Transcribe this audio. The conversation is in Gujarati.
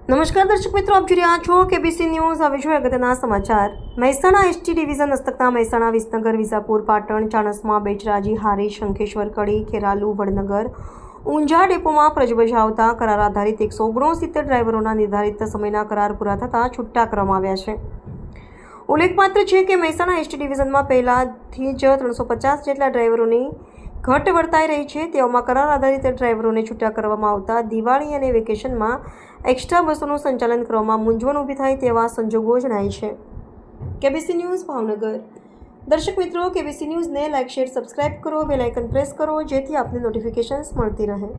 નમસ્કાર દર્શક મિત્રો, આપ જોઈ રહ્યા છો કેબીસી ન્યૂઝ. હવે જોઈએ અગત્યના સમાચાર. મહેસાણા એસટી ડિવિઝન હસ્તકના મહેસાણા, વિસનગર, વિસાપુર, પાટણ, ચાણસ્મા, બેચરાજી, હારીજ, શંખેશ્વર, કડી, ખેરાલુ, વડનગર, ઊંઝા ડેપોમાં ફરજ બજાવતા કરાર આધારિત 169 ડ્રાઈવરોના નિર્ધારિત સમયના કરાર પૂરા થતાં છૂટા કરવામાં આવ્યા છે. ઉલ્લેખપાત્ર છે કે મહેસાણા એસટી ડિવિઝનમાં પહેલાથી જ 350 જેટલા ડ્રાઈવરોની ઘટ વર્તાઈ રહી છે. તેઓમાં કરાર આધારિત ડ્રાઈવરોને છૂટા કરવામાં આવતા દિવાળી અને વેકેશનમાં એક્સ્ટ્રા બસોનું સંચાલન કરવામાં મૂંઝવણ ઊભી થાય તેવા સંજોગો જણાય છે. KBC news Bhavnagar. દર્શક મિત્રો, કેબીસી ન્યૂઝને લાઇક, શેર, સબસ્ક્રાઇબ કરો, બેલ આઇકન પ્રેસ કરો જેથી આપને નોટિફિકેશન્સ મળતી રહે.